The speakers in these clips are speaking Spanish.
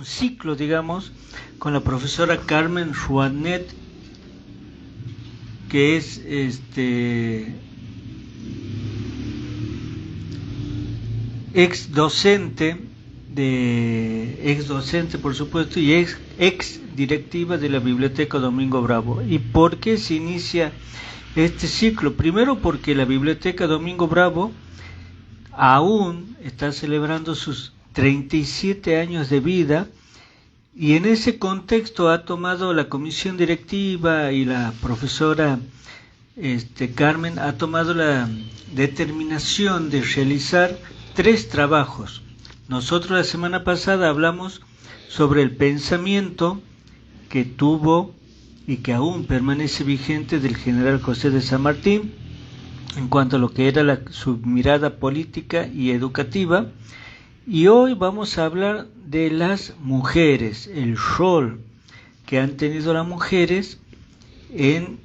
un ciclo, digamos, con la profesora Carmen Rouanet, que es ex docente por supuesto, y ex directiva de la Biblioteca Domingo Bravo. ¿Y por qué se inicia este ciclo? Primero porque la Biblioteca Domingo Bravo aún está celebrando sus 37 años de vida, y en ese contexto ha tomado la comisión directiva y la profesora Carmen ha tomado la determinación de realizar 3 trabajos. Nosotros la semana pasada hablamos sobre el pensamiento que tuvo y que aún permanece vigente del general José de San Martín en cuanto a lo que era su mirada política y educativa. Y hoy vamos a hablar de las mujeres, el rol que han tenido las mujeres en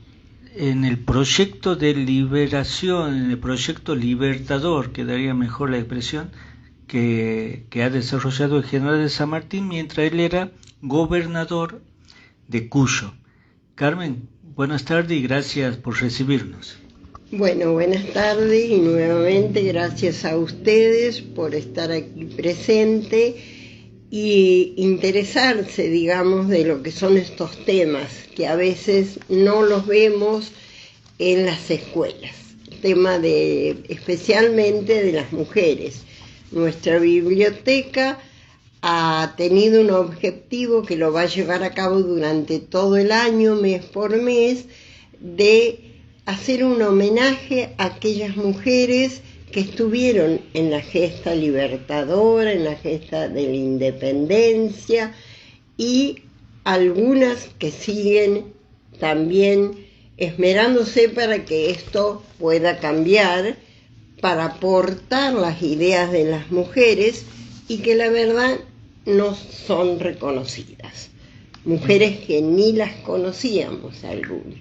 el proyecto de liberación, en el proyecto libertador, quedaría mejor la expresión, que ha desarrollado el general de San Martín mientras él era gobernador de Cuyo. Carmen, buenas tardes y gracias por recibirnos. Bueno, buenas tardes y nuevamente gracias a ustedes por estar aquí presente y interesarse, digamos, de lo que son estos temas que a veces no los vemos en las escuelas. El tema especialmente de las mujeres. Nuestra biblioteca ha tenido un objetivo que lo va a llevar a cabo durante todo el año, mes por mes, de hacer un homenaje a aquellas mujeres que estuvieron en la gesta libertadora, en la gesta de la independencia, y algunas que siguen también esmerándose para que esto pueda cambiar, para aportar las ideas de las mujeres y que la verdad no son reconocidas. Mujeres que ni las conocíamos algunas.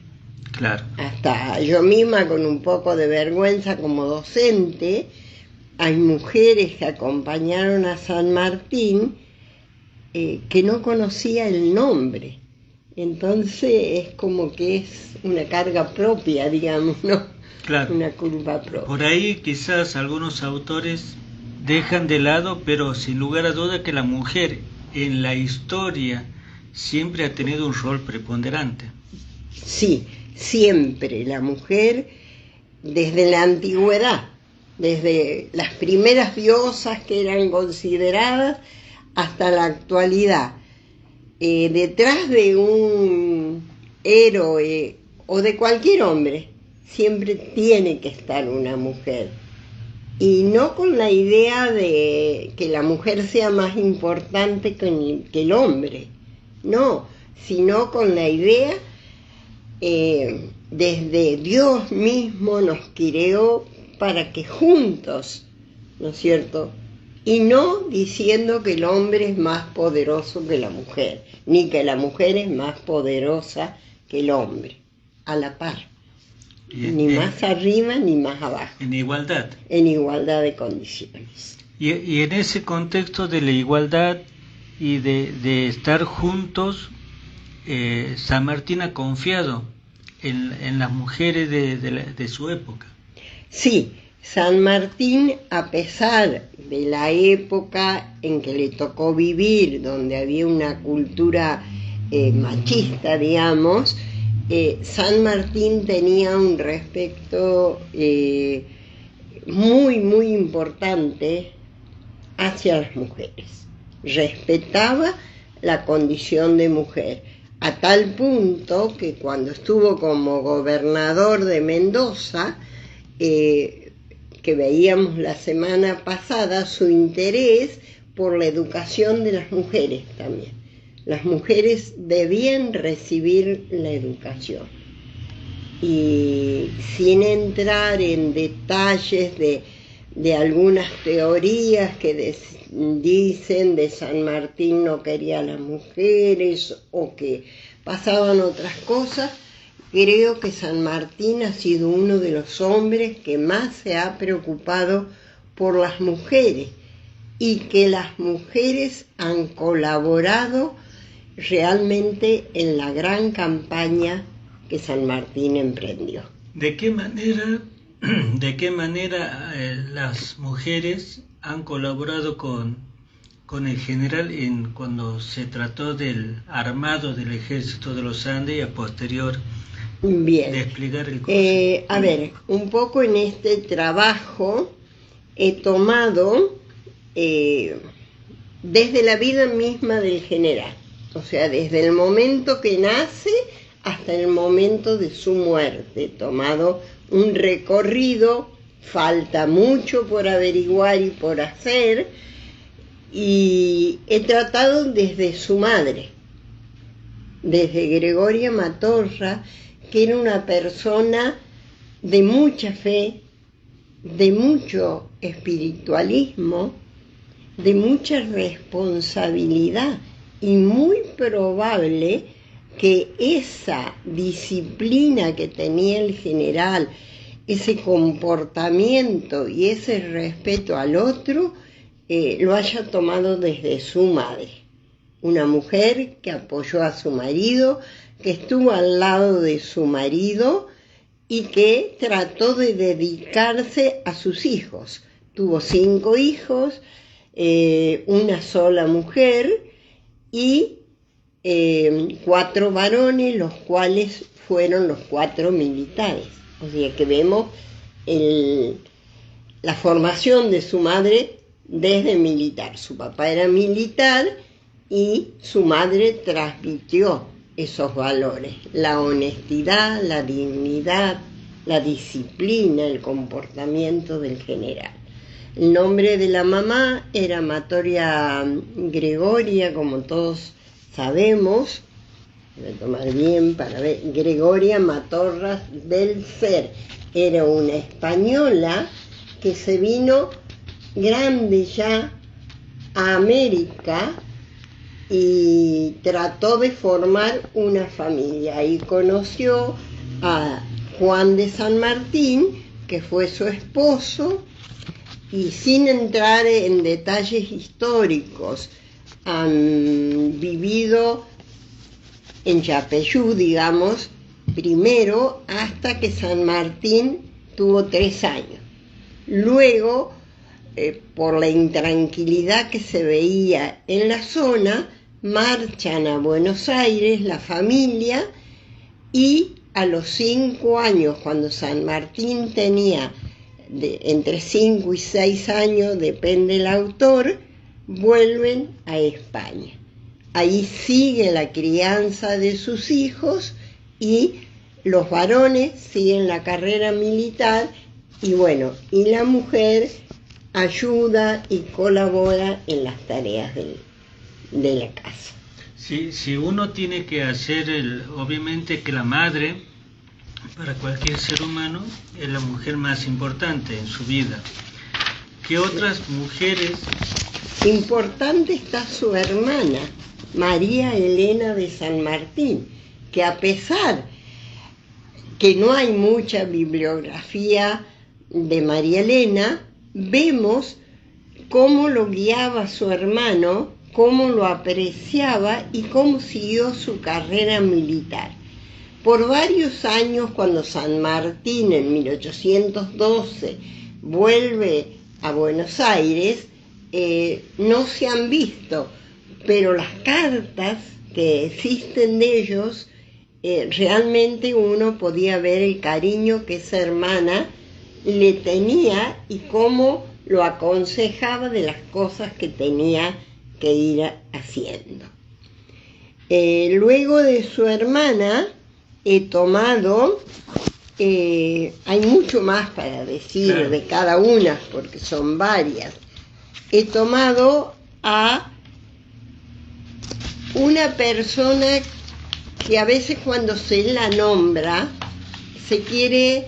Claro. Hasta yo misma, con un poco de vergüenza como docente, hay mujeres que acompañaron a San Martín que no conocía el nombre. Entonces es como que es una carga propia, digamos, ¿no? Claro. Una culpa propia. Por ahí quizás algunos autores dejan de lado, pero sin lugar a duda que la mujer en la historia siempre ha tenido un rol preponderante. Sí, siempre la mujer, desde la antigüedad, desde las primeras diosas que eran consideradas hasta la actualidad, detrás de un héroe o de cualquier hombre, siempre tiene que estar una mujer. Y no con la idea de que la mujer sea más importante que el hombre, no, sino con la idea, desde Dios mismo nos creó para que juntos, ¿no es cierto? Y no diciendo que el hombre es más poderoso que la mujer, ni que la mujer es más poderosa que el hombre, a la par. Ni más arriba ni más abajo. En igualdad. En igualdad de condiciones. Y en ese contexto de la igualdad y de estar juntos, San Martín ha confiado en las mujeres de su época. Sí, San Martín, a pesar de la época en que le tocó vivir, donde había una cultura machista, digamos, San Martín tenía un respeto muy, muy importante hacia las mujeres. Respetaba la condición de mujer, a tal punto que cuando estuvo como gobernador de Mendoza, que veíamos la semana pasada, su interés por la educación de las mujeres también. Las mujeres debían recibir la educación. Y sin entrar en detalles de algunas teorías que dicen de San Martín no quería a las mujeres o que pasaban otras cosas, creo que San Martín ha sido uno de los hombres que más se ha preocupado por las mujeres y que las mujeres han colaborado realmente en la gran campaña que San Martín emprendió. ¿De qué manera las mujeres han colaborado con el general cuando se trató del armado del ejército de los Andes y a posterior Bien. desplegar el concepto? A ver, un poco en este trabajo he tomado desde la vida misma del general, o sea, desde el momento que nace hasta el momento de su muerte, he tomado un recorrido, falta mucho por averiguar y por hacer, y he tratado desde su madre, desde Gregoria Matorra, que era una persona de mucha fe, de mucho espiritualismo, de mucha responsabilidad, y muy probable que esa disciplina que tenía el general, ese comportamiento y ese respeto al otro, lo haya tomado desde su madre. Una mujer que apoyó a su marido, que estuvo al lado de su marido y que trató de dedicarse a sus hijos. Tuvo 5 hijos, una sola mujer y 4 varones, los cuales fueron los 4 militares. O sea que vemos la formación de su madre desde militar. Su papá era militar y su madre transmitió esos valores: la honestidad, la dignidad, la disciplina, el comportamiento del general. El nombre de la mamá era Matoria Gregoria, como todos sabemos. Voy a tomar bien para ver. Gregoria Matorras del Ser. Era una española que se vino grande ya a América y trató de formar una familia. Ahí conoció a Juan de San Martín, que fue su esposo, y sin entrar en detalles históricos, han vivido en Yapeyú, digamos, primero hasta que San Martín tuvo 3 años. Luego, por la intranquilidad que se veía en la zona, marchan a Buenos Aires la familia, y a los 5 años, cuando San Martín tenía entre 5 y 6 años, depende el autor, vuelven a España. Ahí sigue la crianza de sus hijos y los varones siguen la carrera militar, y bueno, y la mujer ayuda y colabora en las tareas de la casa. Si uno tiene que hacer, obviamente que la madre, para cualquier ser humano, es la mujer más importante en su vida. ¿Qué otras mujeres? Importante está su hermana, María Elena de San Martín, que a pesar que no hay mucha bibliografía de María Elena, vemos cómo lo guiaba su hermano, cómo lo apreciaba y cómo siguió su carrera militar. Por varios años, cuando San Martín en 1812 vuelve a Buenos Aires, no se han visto, pero las cartas que existen de ellos, realmente uno podía ver el cariño que esa hermana le tenía y cómo lo aconsejaba de las cosas que tenía que ir haciendo. Luego de su hermana he tomado, hay mucho más para decir de cada una, porque son varias. He tomado a una persona que a veces cuando se la nombra se quiere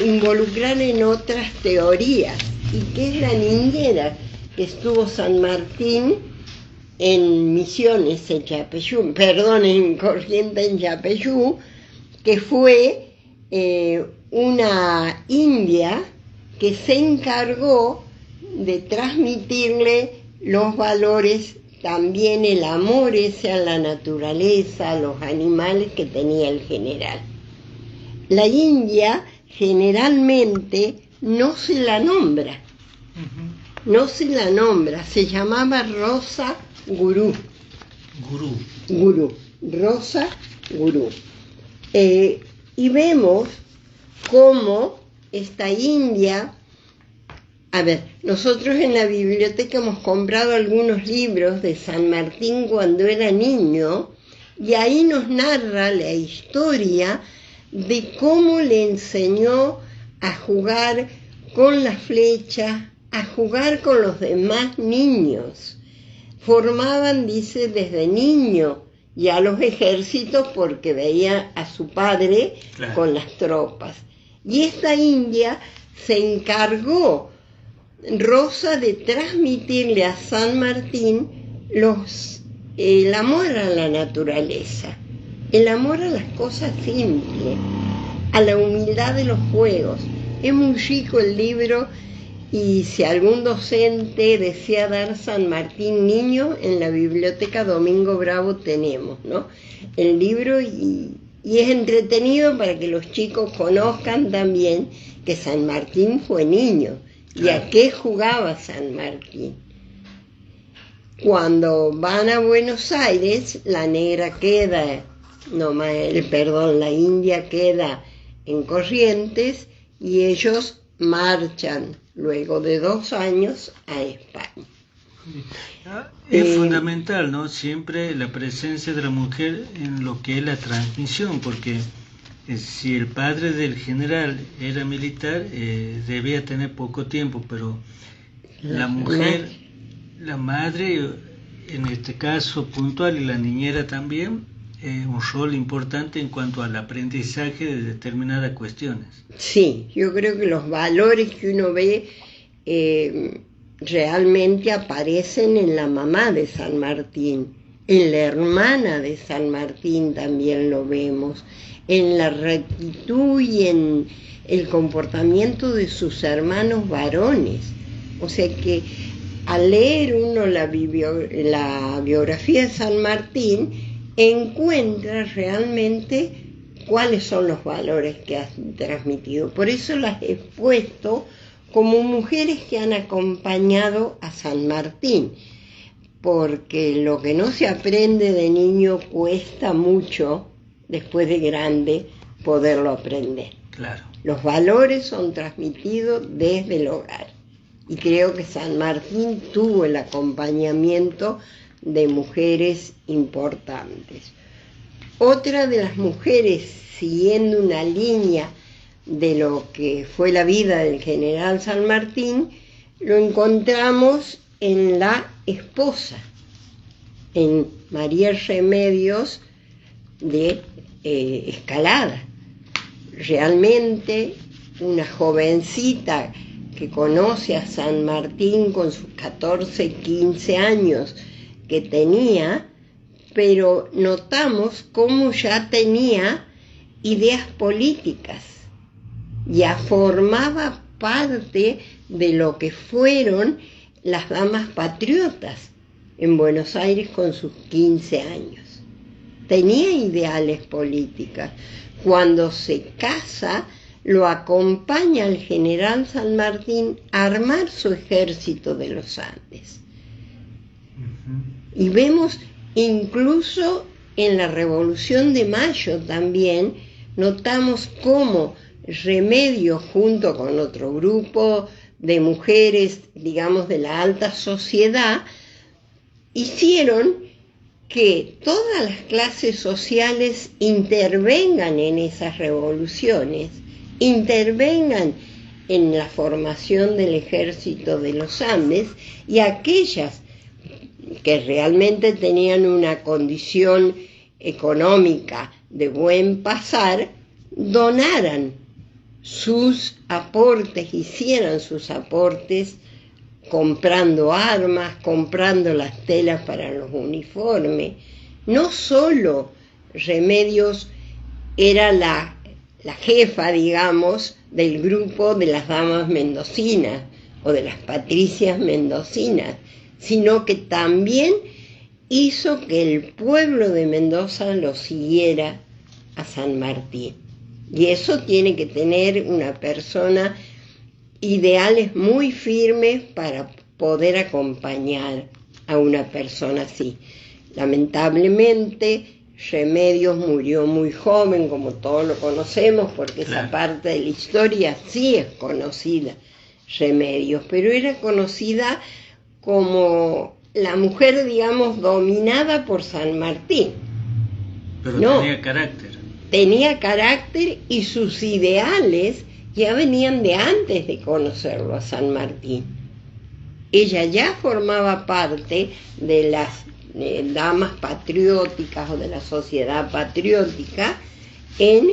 involucrar en otras teorías, y que es la niñera que estuvo San Martín en Misiones, en Corrientes, en Yapeyú, que fue una india que se encargó de transmitirle los valores, también el amor ese a la naturaleza, a los animales que tenía el general. La India generalmente no se la nombra, se llamaba Rosa Gurú. Rosa Gurú. Y vemos cómo esta India, a ver, nosotros en la biblioteca hemos comprado algunos libros de San Martín cuando era niño, y ahí nos narra la historia de cómo le enseñó a jugar con la flecha, a jugar con los demás niños. Formaban, dice, desde niño ya los ejércitos porque veía a su padre con las tropas. Y esta India se encargó, Rosa, de transmitirle a San Martín el amor a la naturaleza, el amor a las cosas simples, a la humildad de los juegos. Es muy rico el libro, y si algún docente desea dar San Martín niño, en la biblioteca Domingo Bravo tenemos, ¿no?, el libro, y es entretenido para que los chicos conozcan también que San Martín fue niño y a qué jugaba San Martín. Cuando van a Buenos Aires, la India queda en Corrientes y ellos marchan luego de 2 años a España. Es fundamental, ¿no?, siempre la presencia de la mujer en lo que es la transmisión, porque si el padre del general era militar, debía tener poco tiempo, pero la mujer, la madre, en este caso puntual, y la niñera también, un rol importante en cuanto al aprendizaje de determinadas cuestiones. Sí, yo creo que los valores que uno ve realmente aparecen en la mamá de San Martín, en la hermana de San Martín también lo vemos, en la rectitud y en el comportamiento de sus hermanos varones. O sea que al leer uno la biografía de San Martín, encuentra realmente cuáles son los valores que han transmitido. Por eso las he puesto como mujeres que han acompañado a San Martín, porque lo que no se aprende de niño cuesta mucho después de grande poderlo aprender. Claro. Los valores son transmitidos desde el hogar, y creo que San Martín tuvo el acompañamiento de mujeres importantes. Otra de las mujeres, siguiendo una línea de lo que fue la vida del general San Martín, lo encontramos en la esposa, en María Remedios de Escalada. Realmente una jovencita que conoce a San Martín con sus 14, 15 años que tenía, pero notamos cómo ya tenía ideas políticas, ya formaba parte de lo que fueron las damas patriotas en Buenos Aires con sus 15 años. Tenía ideales políticas. Cuando se casa, lo acompaña al general San Martín a armar su ejército de los Andes. Y vemos incluso en la Revolución de Mayo también, notamos cómo Remedios, junto con otro grupo de mujeres, digamos, de la alta sociedad, hicieron que todas las clases sociales intervengan en esas revoluciones, intervengan en la formación del ejército de los Andes, y aquellas que realmente tenían una condición económica de buen pasar, donaran sus aportes, hicieran sus aportes comprando armas, comprando las telas para los uniformes. No solo Remedios era la jefa, digamos, del grupo de las damas mendocinas, o de las patricias mendocinas, sino que también hizo que el pueblo de Mendoza lo siguiera a San Martín. Y eso tiene que tener una persona ideales muy firmes para poder acompañar a una persona así. Lamentablemente, Remedios murió muy joven, como todos lo conocemos, porque esa parte de la historia sí es conocida, Remedios, pero era conocida como la mujer, digamos, dominada por San Martín. Pero no, tenía carácter. Tenía carácter y sus ideales ya venían de antes de conocerlo a San Martín. Ella ya formaba parte de las damas patrióticas o de la sociedad patriótica en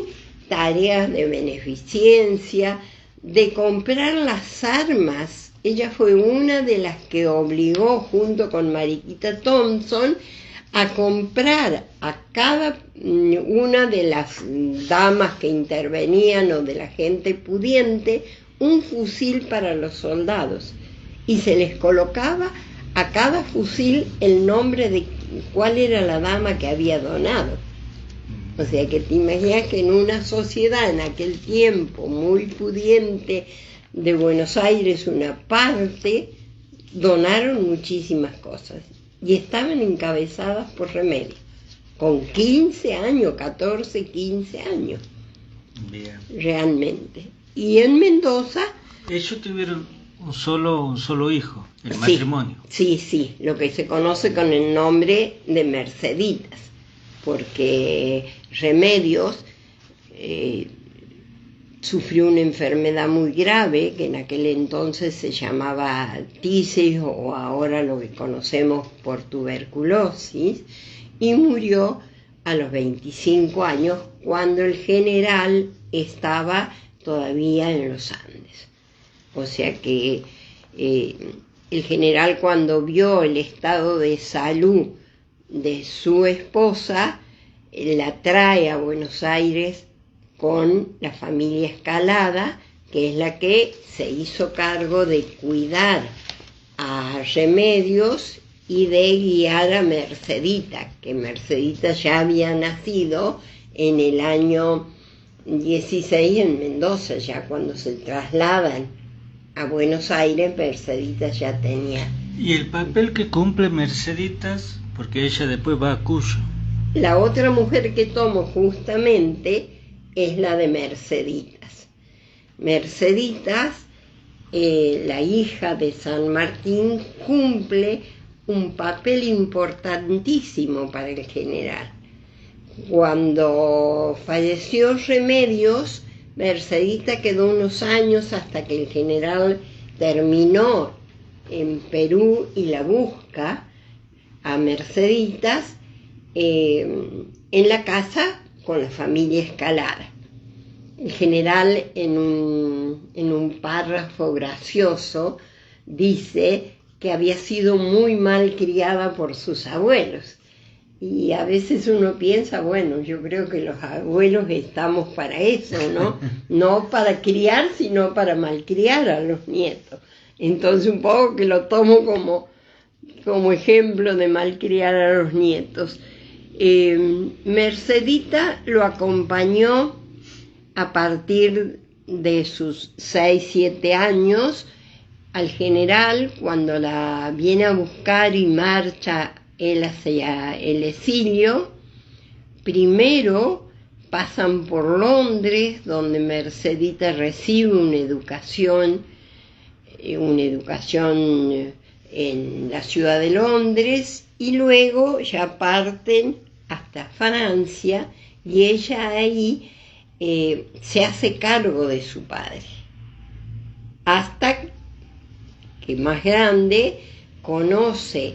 tareas de beneficencia, de comprar las armas. Ella fue una de las que obligó, junto con Mariquita Thompson, a comprar a cada una de las damas que intervenían o de la gente pudiente un fusil para los soldados, y se les colocaba a cada fusil el nombre de cuál era la dama que había donado. O sea que te imaginas que en una sociedad en aquel tiempo muy pudiente de Buenos Aires, una parte, donaron muchísimas cosas y estaban encabezadas por Remedios, con 15 años, 14, 15 años. Bien. Realmente. Y en Mendoza... Ellos tuvieron un solo hijo, el matrimonio. Sí, lo que se conoce con el nombre de Merceditas, porque Remedios sufrió una enfermedad muy grave, que en aquel entonces se llamaba tisis, o ahora lo que conocemos por tuberculosis, y murió a los 25 años, cuando el general estaba todavía en los Andes. O sea que el general, cuando vio el estado de salud de su esposa, la trae a Buenos Aires con la familia Escalada, que es la que se hizo cargo de cuidar a Remedios y de guiar a Mercedita, que Mercedita ya había nacido en el año 16 en Mendoza. Ya cuando se trasladan a Buenos Aires, Merceditas ya tenía. ¿Y el papel que cumple Merceditas? Porque ella después va a Cuyo. La otra mujer que tomo justamente es la de Merceditas. Merceditas, la hija de San Martín, cumple un papel importantísimo para el general. Cuando falleció Remedios, Mercedita quedó unos años hasta que el general terminó en Perú y la busca a Merceditas en la casa con la familia Escalada. El general, en un párrafo gracioso, dice que había sido muy mal criada por sus abuelos. Y a veces uno piensa, bueno, yo creo que los abuelos estamos para eso, ¿no? No para criar, sino para malcriar a los nietos. Entonces un poco que lo tomo como ejemplo de malcriar a los nietos. Mercedita lo acompañó a partir de sus 6, 7 años al general, cuando la viene a buscar y marcha él hacia el exilio. Primero pasan por Londres, donde Mercedita recibe una educación en la ciudad de Londres, y luego ya parten hasta Francia, y ella ahí se hace cargo de su padre, hasta que más grande conoce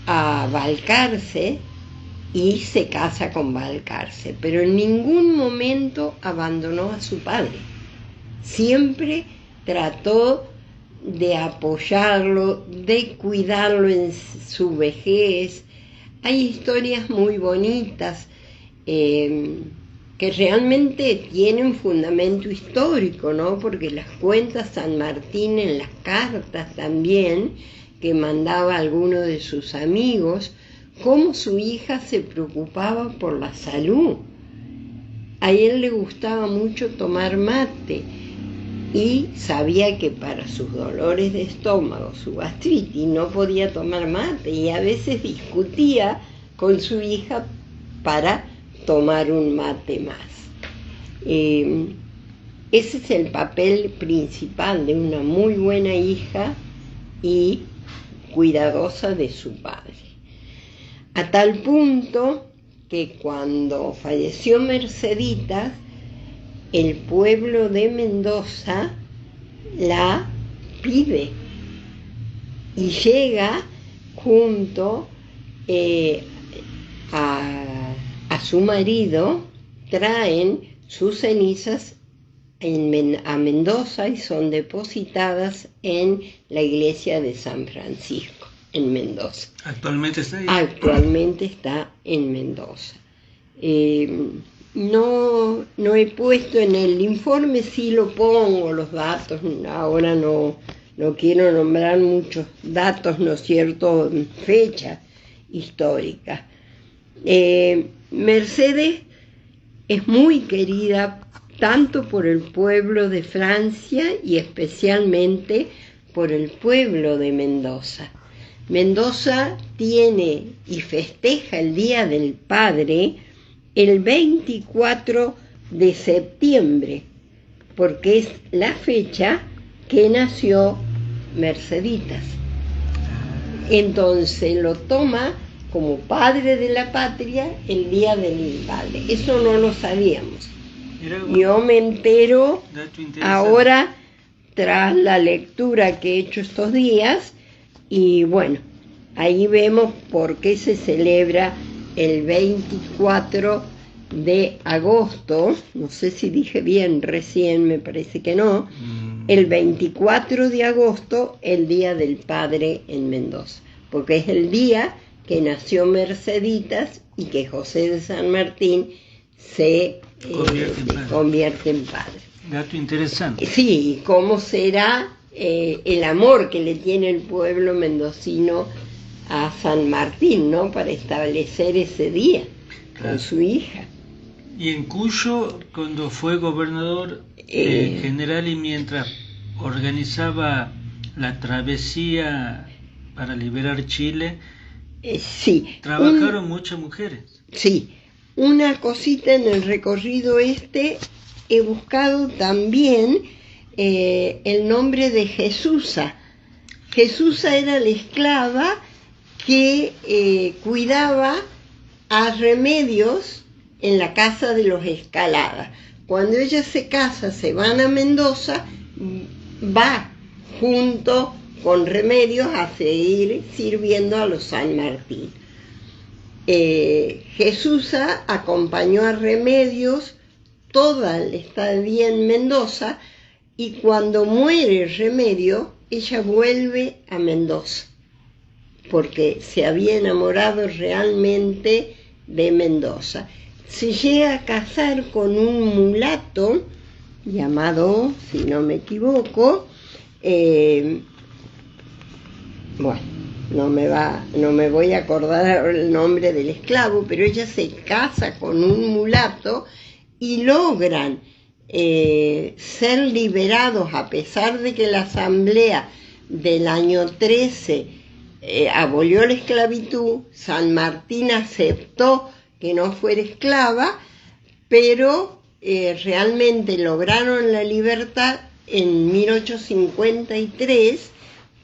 a Balcarce y se casa con Balcarce, pero en ningún momento abandonó a su padre. Siempre trató de apoyarlo, de cuidarlo en su vejez. Hay historias muy bonitas. que realmente tienen fundamento histórico, ¿no? Porque las cuenta San Martín en las cartas también, que mandaba a alguno de sus amigos, cómo su hija se preocupaba por la salud. A él le gustaba mucho tomar mate y sabía que para sus dolores de estómago, su gastritis, no podía tomar mate y a veces discutía con su hija para tomar un mate más. Ese es el papel principal de una muy buena hija y cuidadosa de su padre. A tal punto que cuando falleció Merceditas, el pueblo de Mendoza la pide y llega junto a su marido, traen sus cenizas a Mendoza y son depositadas en la iglesia de San Francisco, en Mendoza. ¿Actualmente está ahí? Actualmente está en Mendoza. No he puesto en el informe, sí lo pongo, los datos, ahora no quiero nombrar muchos datos, ¿no es cierto?, fechas históricas. Mercedes es muy querida tanto por el pueblo de Francia y especialmente por el pueblo de Mendoza. Mendoza tiene y festeja el Día del Padre el 24 de septiembre, porque es la fecha que nació Merceditas. Entonces lo toma como padre de la patria el Día del Padre. Eso no lo sabíamos. Yo me entero ahora tras la lectura que he hecho estos días y bueno, ahí vemos por qué se celebra el 24 de agosto, no sé si dije bien recién, me parece que no, el 24 de agosto, el Día del Padre en Mendoza, porque es el día que nació Merceditas y que José de San Martín se convierte en padre. Dato interesante. Sí, ¿cómo será el amor que le tiene el pueblo mendocino a San Martín, ¿no?, para establecer ese día con su hija? Y en Cuyo, cuando fue gobernador general y mientras organizaba la travesía para liberar Chile, sí, trabajaron muchas mujeres. Sí, una cosita en el recorrido he buscado también el nombre de Jesusa. Jesusa era la esclava que cuidaba a Remedios en la casa de los Escalada. Cuando ella se casa, se van a Mendoza, va junto con Remedios a seguir sirviendo a los San Martín. Jesusa acompañó a Remedios toda la estadía en Mendoza y cuando muere Remedios, ella vuelve a Mendoza porque se había enamorado realmente de Mendoza. Se llega a casar con un mulato llamado, si no me equivoco, bueno, no me voy a acordar el nombre del esclavo, pero ella se casa con un mulato y logran ser liberados a pesar de que la asamblea del año 13 abolió la esclavitud. San Martín aceptó que no fuera esclava, pero realmente lograron la libertad en 1853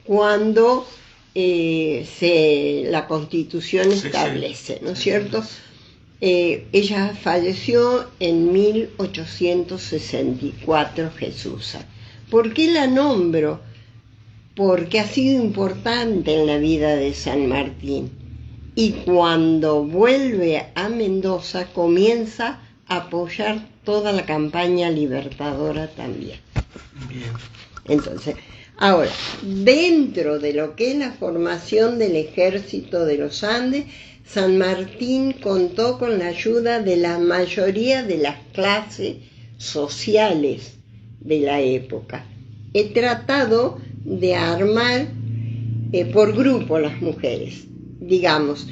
cuando la Constitución establece, ¿no es cierto? Ella falleció en 1864, Jesusa. ¿Por qué la nombro? Porque ha sido importante en la vida de San Martín. Y cuando vuelve a Mendoza comienza a apoyar toda la campaña libertadora también. Bien. Entonces, ahora, dentro de lo que es la formación del ejército de los Andes, San Martín contó con la ayuda de la mayoría de las clases sociales de la época. He tratado de armar por grupo las mujeres. Digamos,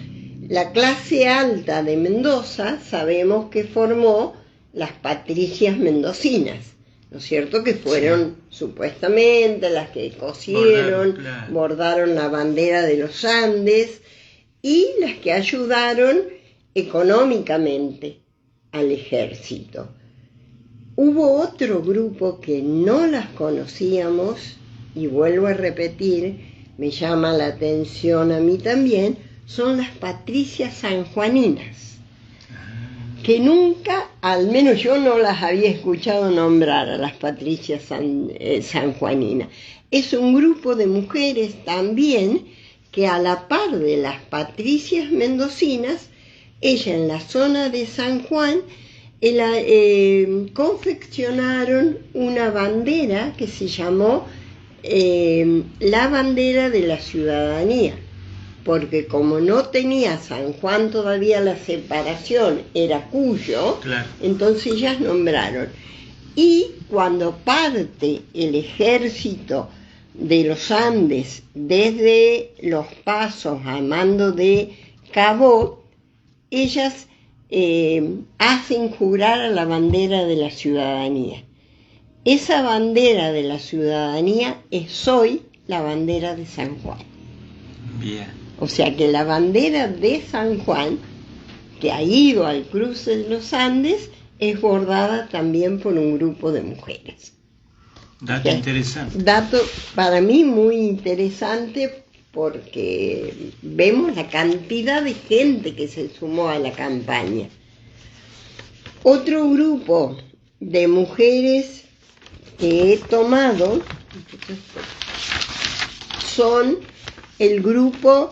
la clase alta de Mendoza sabemos que formó las patricias mendocinas, ¿no es cierto? Que fueron supuestamente las que cosieron, bordaron la bandera de los Andes y las que ayudaron económicamente al ejército. Hubo otro grupo que no las conocíamos, y vuelvo a repetir, me llama la atención a mí también, son las patricias sanjuaninas, que nunca, al menos yo no las había escuchado nombrar a las patricias sanjuaninas. Es un grupo de mujeres también que a la par de las patricias mendocinas, ella en la zona de San Juan, confeccionaron una bandera que se llamó la bandera de la ciudadanía, porque como no tenía San Juan todavía la separación, era Cuyo, entonces ellas nombraron. Y cuando parte el ejército de los Andes desde Los Pasos a mando de Cabot, ellas hacen jurar a la bandera de la ciudadanía. Esa bandera de la ciudadanía es hoy la bandera de San Juan. Bien. O sea que la bandera de San Juan, que ha ido al cruce de los Andes, es bordada también por un grupo de mujeres. Dato interesante. Dato para mí muy interesante, porque vemos la cantidad de gente que se sumó a la campaña. Otro grupo de mujeres que he tomado son el grupo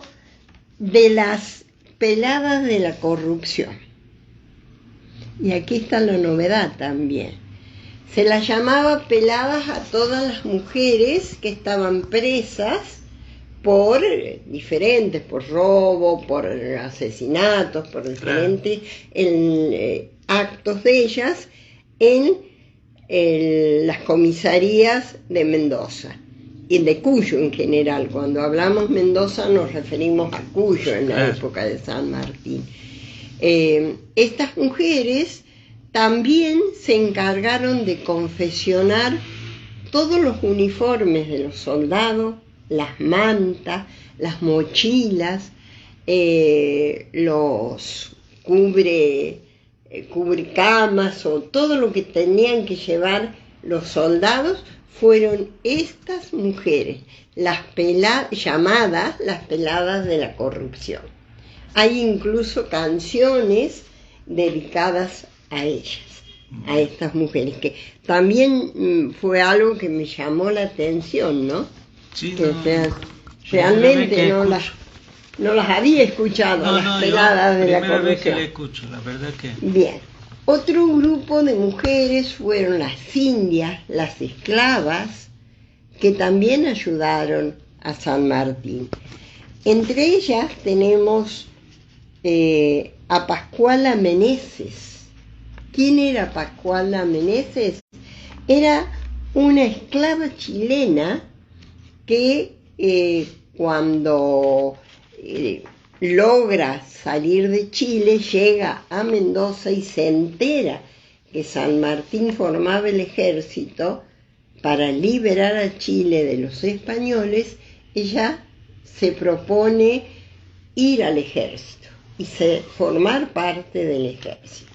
de las peladas de la corrupción. Y aquí está la novedad también. Se las llamaba peladas a todas las mujeres que estaban presas por diferentes, por robo, por asesinatos, por diferentes actos de ellas en las comisarías de Mendoza y de Cuyo en general. Cuando hablamos Mendoza nos referimos a Cuyo en la época de San Martín. Estas mujeres también se encargaron de confeccionar todos los uniformes de los soldados, las mantas, las mochilas, los cubrecamas o todo lo que tenían que llevar los soldados. Fueron estas mujeres, llamadas las peladas de la corrupción. Hay incluso canciones dedicadas a ellas, a estas mujeres, que también fue algo que me llamó la atención, ¿no? Sí, que realmente no las había escuchado, las peladas de la corrupción. Primera vez que la escucho, la verdad que... Bien. Otro grupo de mujeres fueron las indias, las esclavas, que también ayudaron a San Martín. Entre ellas tenemos a Pascuala Meneses. ¿Quién era Pascuala Meneses? Era una esclava chilena que cuando logra salir de Chile, llega a Mendoza y se entera que San Martín formaba el ejército para liberar a Chile de los españoles. Ella se propone ir al ejército y formar parte del ejército.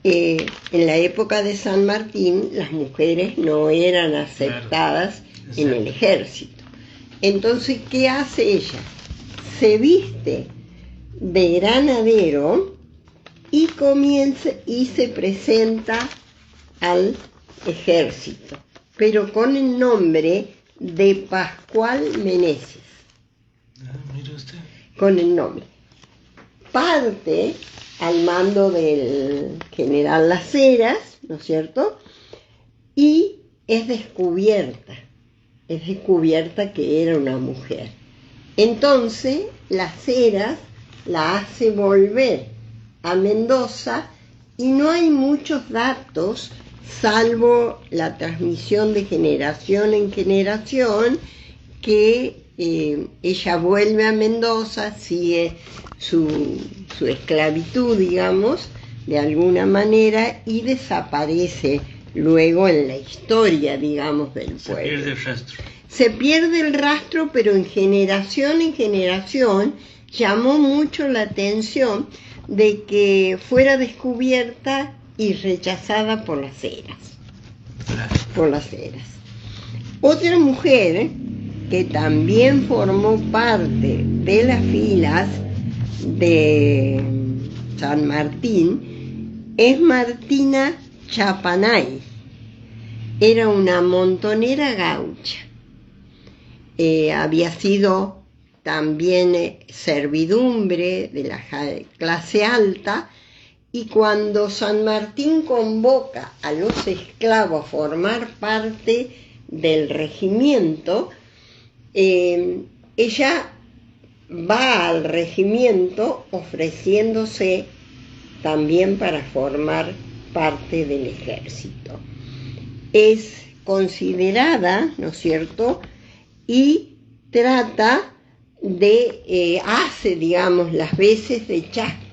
En la época de San Martín, las mujeres no eran aceptadas en el ejército. Entonces, ¿qué hace ella? Se viste de granadero y comienza y se presenta al ejército, pero con el nombre de Pascual Meneses. Mire usted. Con el nombre. Parte al mando del general Las Heras, ¿no es cierto? Y es descubierta que era una mujer. Entonces, Las Heras la hace volver a Mendoza y no hay muchos datos, salvo la transmisión de generación en generación, que ella vuelve a Mendoza, sigue su esclavitud, digamos, de alguna manera, y desaparece luego en la historia, digamos, del pueblo. Se pierde el rastro. Se pierde el rastro, pero en generación llamó mucho la atención de que fuera descubierta y rechazada por las eras. Por las eras. Otra mujer que también formó parte de las filas de San Martín es Martina Chapanay. Era una montonera gaucha. Había sido también servidumbre de la clase alta, y cuando San Martín convoca a los esclavos a formar parte del regimiento, ella va al regimiento ofreciéndose también para formar parte del ejército. Es considerada, ¿no es cierto?, y trata de, hace, digamos, las veces de chasqui,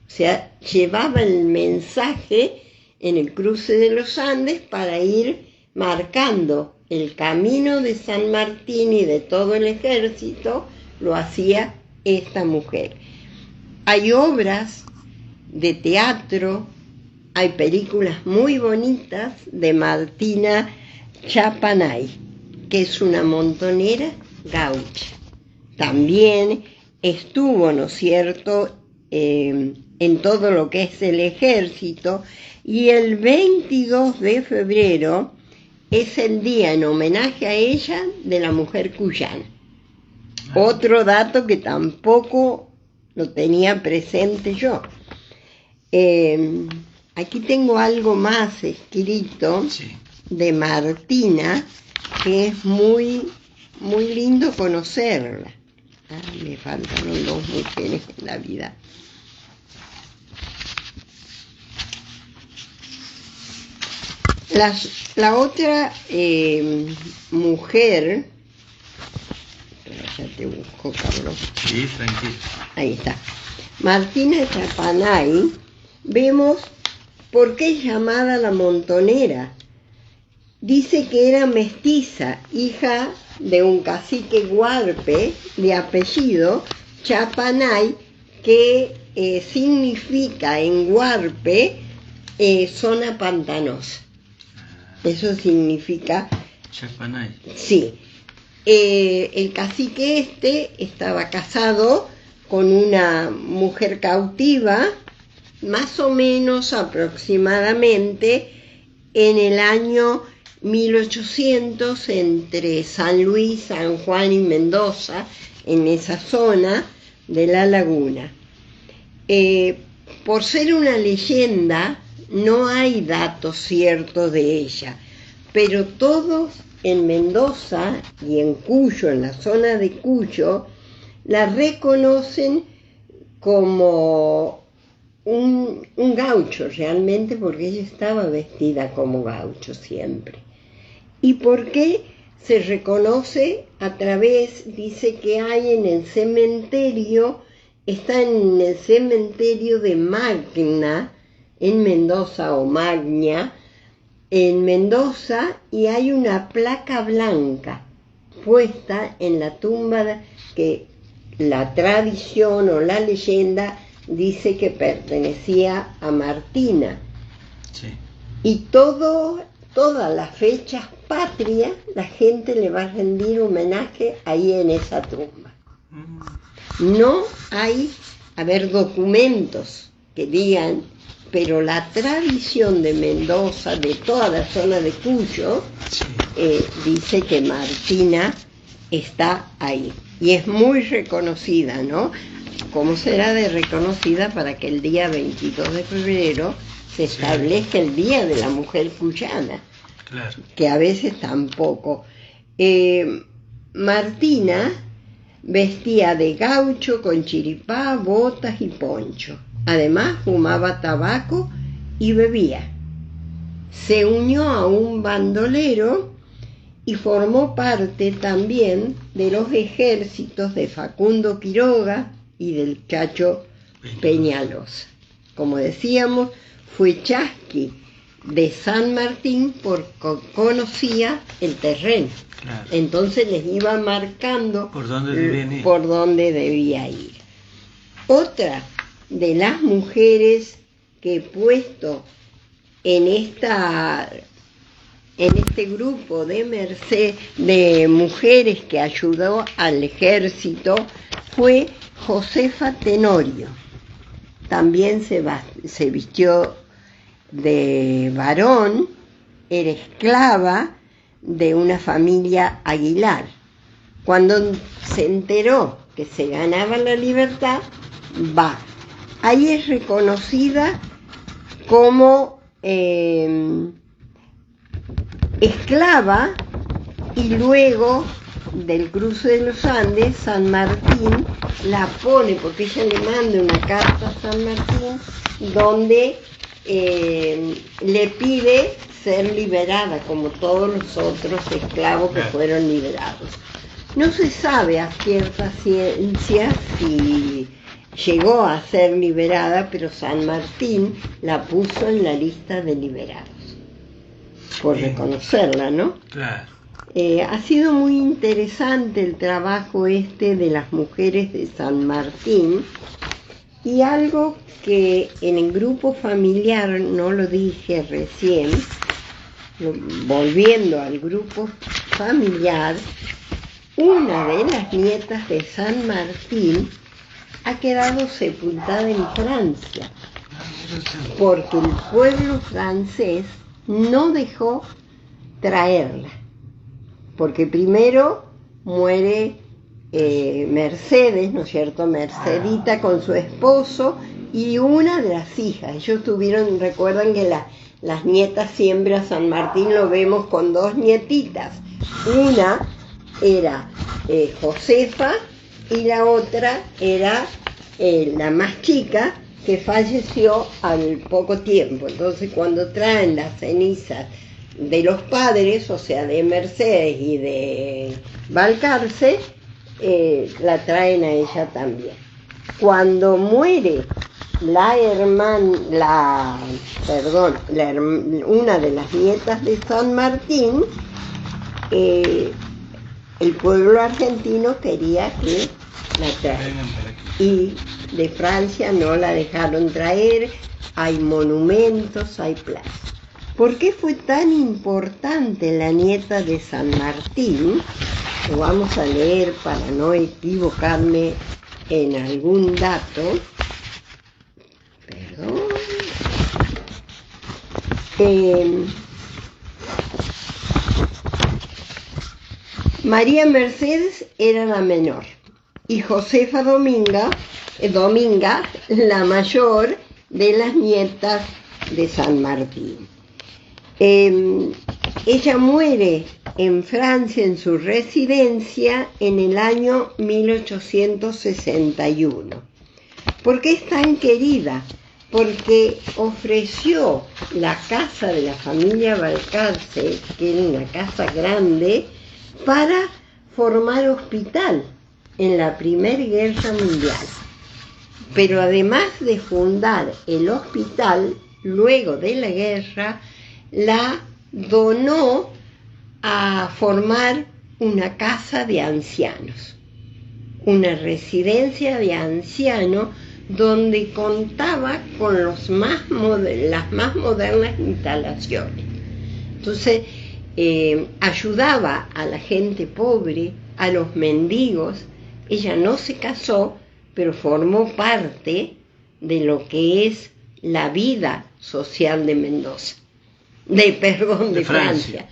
o sea, llevaba el mensaje en el cruce de los Andes para ir marcando el camino de San Martín y de todo el ejército, lo hacía esta mujer. Hay obras de teatro, hay películas muy bonitas de Martina Chapanay, que es una montonera gaucha. También estuvo, ¿no es cierto?, en todo lo que es el ejército, y el 22 de febrero es el día en homenaje a ella de la mujer cuyana. Otro dato que tampoco lo tenía presente yo. Aquí tengo algo más escrito de Martina, que es muy, muy lindo conocerla. Me faltaron 2 mujeres en la vida. La otra mujer, ya te busco, Carlos. Sí, tranquilo. Ahí está. Martina Chapanay, vemos por qué es llamada la montonera. Dice que era mestiza, hija de un cacique huarpe de apellido Chapanay, que significa en huarpe zona pantanosa. Eso significa Chapanay. Sí. El cacique estaba casado con una mujer cautiva, más o menos aproximadamente en el año 1800, entre San Luis, San Juan y Mendoza, en esa zona de la laguna. Por ser una leyenda, no hay datos ciertos de ella, pero todos en Mendoza y en Cuyo, en la zona de Cuyo, la reconocen como un gaucho realmente, porque ella estaba vestida como gaucho siempre. ¿Y por qué se reconoce? A través, dice que hay en el cementerio, está en el cementerio de Magna, en Mendoza, o Magna, en Mendoza, y hay una placa blanca puesta en la tumba que la tradición o la leyenda dice que pertenecía a Martina. Sí. Y todas las fechas patrias, la gente le va a rendir homenaje ahí en esa tumba. No hay, documentos que digan, pero la tradición de Mendoza, de toda la zona de Cuyo, dice que Martina está ahí. Y es muy reconocida, ¿no? ¿Cómo será de reconocida para que el día 22 de febrero se establezca el Día de la Mujer Cuyana? Claro. Que a veces tampoco. Martina Vestía de gaucho con chiripá, botas y poncho. Además fumaba tabaco y bebía. Se unió a un bandolero y formó parte también de los ejércitos de Facundo Quiroga y del Chacho Peñalosa. Como decíamos, fue chasqui de San Martín porque conocía el terreno. Claro. Entonces les iba marcando por dónde debía ir. Otra de las mujeres que he puesto en este grupo de mujeres que ayudó al ejército fue Josefa Tenorio. También se vistió de varón, era esclava de una familia Aguilar. Cuando se enteró que se ganaba la libertad, va. Ahí es reconocida como esclava, y luego del cruce de los Andes, San Martín la pone, porque ella le manda una carta a San Martín donde le pide ser liberada, como todos los otros esclavos que fueron liberados. No se sabe a cierta ciencia si llegó a ser liberada, pero San Martín la puso en la lista de liberados, por reconocerla, ¿no? Claro. Ha sido muy interesante el trabajo de las mujeres de San Martín, y algo que en el grupo familiar no lo dije recién, volviendo al grupo familiar, una de las nietas de San Martín ha quedado sepultada en Francia, porque el pueblo francés no dejó traerla, porque primero muere Mercedes, ¿no es cierto?, Mercedita con su esposo y una de las hijas. Ellos recuerdan que las nietas siempre a San Martín lo vemos con dos nietitas. Una era Josefa y la otra era la más chica, que falleció al poco tiempo. Entonces cuando traen las cenizas de los padres, o sea, de Mercedes y de Balcarce, la traen a ella también. Cuando muere una de las nietas de San Martín, el pueblo argentino quería que la traigan, y de Francia no la dejaron traer. Hay monumentos, hay plazas. ¿Por qué fue tan importante la nieta de San Martín? Lo vamos a leer para no equivocarme en algún dato. Perdón. María Mercedes era la menor y Josefa Dominga, la mayor de las nietas de San Martín. Ella muere en Francia, en su residencia, en el año 1861. ¿Por qué es tan querida? Porque ofreció la casa de la familia Balcarce, que era una casa grande, para formar hospital en la Primera Guerra Mundial. Pero además de fundar el hospital, luego de la guerra, la donó a formar una casa de ancianos, una residencia de ancianos donde contaba con las más modernas instalaciones. Entonces, ayudaba a la gente pobre, a los mendigos. Ella no se casó, pero formó parte de lo que es la vida social de Mendoza. De Francia.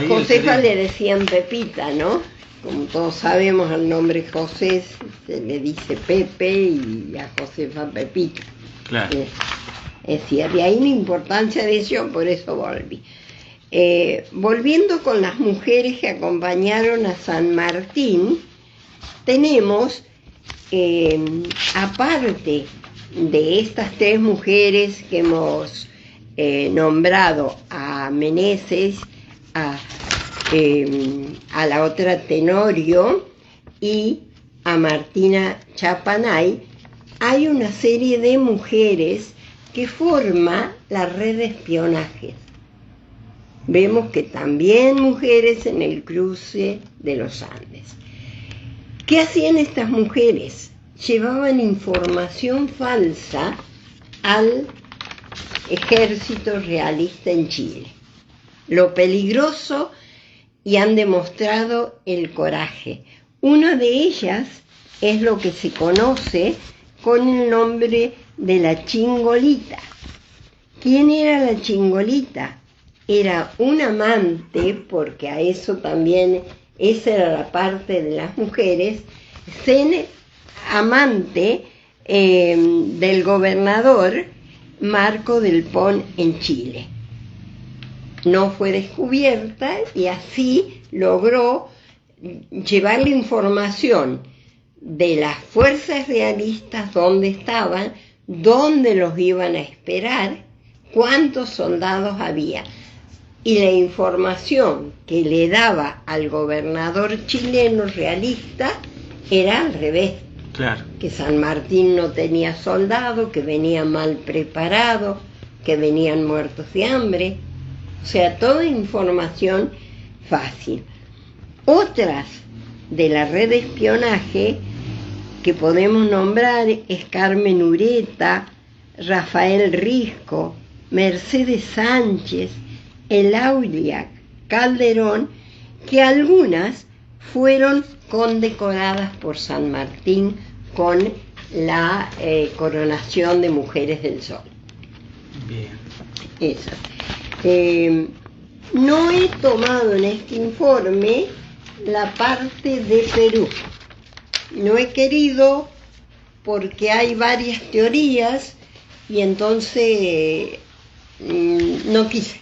Josefa le decían Pepita, ¿no? Como todos sabemos, al nombre José se le dice Pepe y a Josefa Pepita. Claro. Es cierto, y ahí la importancia de eso, por eso volví. Volviendo con las mujeres que acompañaron a San Martín, tenemos, aparte de estas tres mujeres que hemos nombrado, a Meneses, a la otra Tenorio y a Martina Chapanay, hay una serie de mujeres que forma la red de espionaje. Vemos que también mujeres en el cruce de los Andes. ¿Qué hacían estas mujeres? Llevaban información falsa al ejército realista en Chile. Lo peligroso, y han demostrado el coraje. Una de ellas es lo que se conoce con el nombre de la Chingolita. ¿Quién era la Chingolita? Era un amante, porque a eso también, esa era la parte de las mujeres, amante del gobernador Marco del Pon en Chile. No fue descubierta y así logró llevar la información de las fuerzas realistas, dónde estaban, dónde los iban a esperar, cuántos soldados había. Y la información que le daba al gobernador chileno realista era al revés. Claro. Que San Martín no tenía soldados, que venía mal preparado, que venían muertos de hambre. O sea, toda información fácil. Otras de la red de espionaje que podemos nombrar es Carmen Ureta, Rafael Risco, Mercedes Sánchez, Elaulia Calderón, que algunas fueron condecoradas por San Martín con la coronación de Mujeres del Sol. Bien. Eso. No he tomado en este informe la parte de Perú. No he querido porque hay varias teorías y entonces no quise.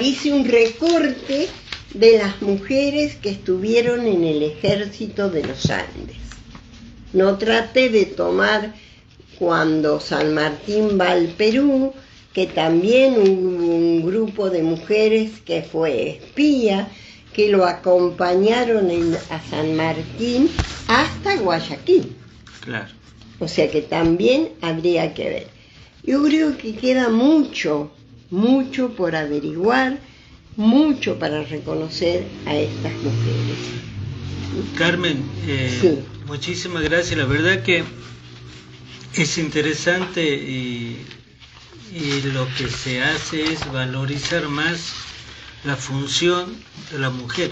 Hice un recorte de las mujeres que estuvieron en el ejército de los Andes. No traté de tomar cuando San Martín va al Perú, que también hubo un grupo de mujeres que fue espía, que lo acompañaron a San Martín hasta Guayaquil. Claro. O sea que también habría que ver. Yo creo que queda mucho por averiguar, mucho para reconocer a estas mujeres. Carmen, sí. Muchísimas gracias. La verdad que es interesante y lo que se hace es valorizar más la función de la mujer.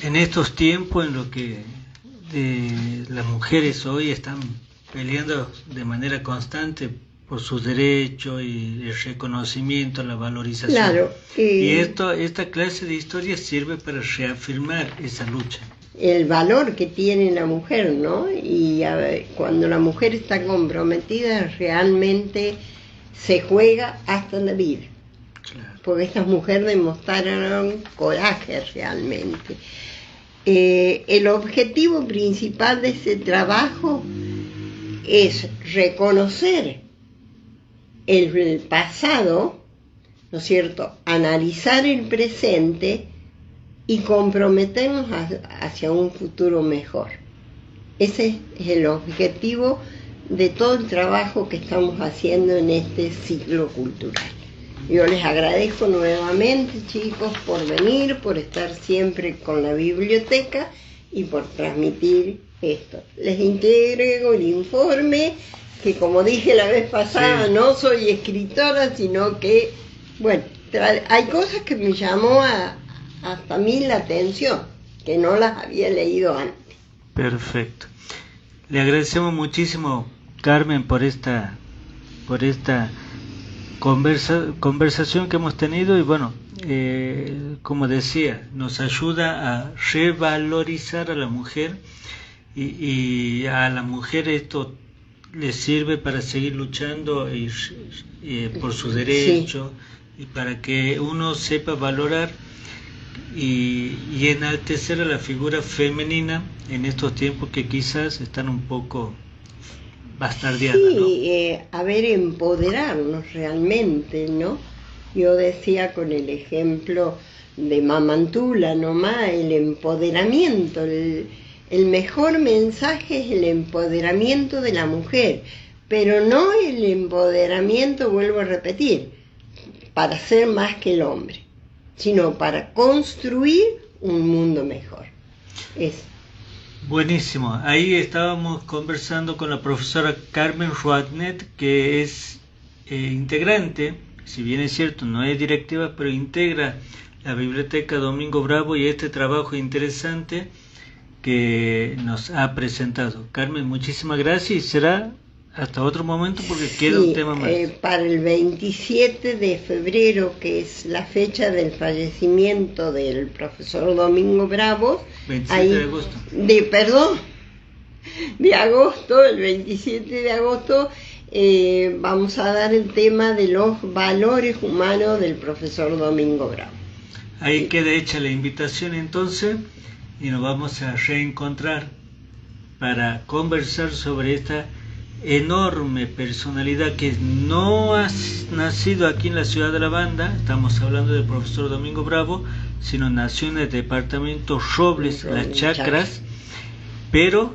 En estos tiempos en los que las mujeres hoy están peleando de manera constante por sus derechos y el reconocimiento, la valorización. Claro, y esta clase de historias sirve para reafirmar esa lucha. El valor que tiene la mujer, ¿no? Y cuando la mujer está comprometida, realmente se juega hasta la vida. Claro. Porque estas mujeres demostraron coraje realmente. El objetivo principal de este trabajo es reconocer el pasado, ¿no es cierto?, analizar el presente y comprometernos hacia un futuro mejor. Ese es el objetivo de todo el trabajo que estamos haciendo en este ciclo cultural. Yo les agradezco nuevamente, chicos, por venir, por estar siempre con la biblioteca y por transmitir esto. Les entrego el informe, que como dije la vez pasada, sí, no soy escritora, sino que, bueno, hay cosas que me llamó hasta a mí la atención, que no las había leído antes. Perfecto. Le agradecemos muchísimo, Carmen, por esta conversación que hemos tenido y bueno, como decía, nos ayuda a revalorizar a la mujer y a la mujer esto le sirve para seguir luchando por sus derechos, y para que uno sepa valorar y enaltecer a la figura femenina en estos tiempos que quizás están un poco bastardeadas, ¿no? Sí, a ver, empoderarnos realmente, ¿no? Yo decía con el ejemplo de Mamantula nomás, el empoderamiento, el mejor mensaje es el empoderamiento de la mujer, pero no el empoderamiento, vuelvo a repetir, para ser más que el hombre, sino para construir un mundo mejor. Es Buenísimo. Ahí estábamos conversando con la profesora Carmen Ruatnet, que es integrante, si bien es cierto, no es directiva, pero integra la Biblioteca Domingo Bravo y este trabajo interesante que nos ha presentado. Carmen, muchísimas gracias y será hasta otro momento porque queda un tema más. Para el 27 de febrero, que es la fecha del fallecimiento del profesor Domingo Bravo. 27 de agosto. De agosto, el 27 de agosto, vamos a dar el tema de los valores humanos del profesor Domingo Bravo. Ahí queda hecha la invitación entonces y nos vamos a reencontrar para conversar sobre esta enorme personalidad que no ha nacido aquí en la ciudad de La Banda, estamos hablando del profesor Domingo Bravo, sino nació en el departamento Robles, Las Chacras, pero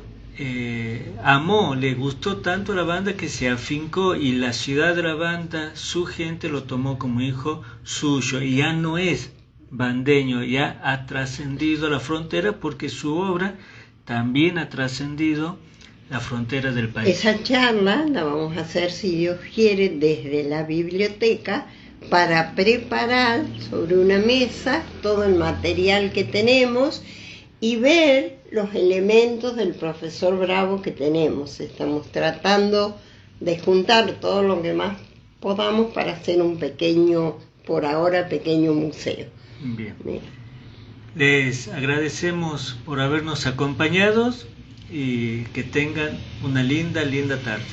amó, le gustó tanto La Banda que se afincó y la ciudad de La Banda, su gente lo tomó como hijo suyo y ya no es bandeño, ya ha trascendido la frontera porque su obra también ha trascendido la frontera del país. Esa charla la vamos a hacer, si Dios quiere, desde la biblioteca para preparar sobre una mesa todo el material que tenemos y ver los elementos del profesor Bravo que tenemos. Estamos tratando de juntar todo lo que más podamos para hacer un pequeño, por ahora, pequeño museo. Bien. Les agradecemos por habernos acompañado y que tengan una linda tarde.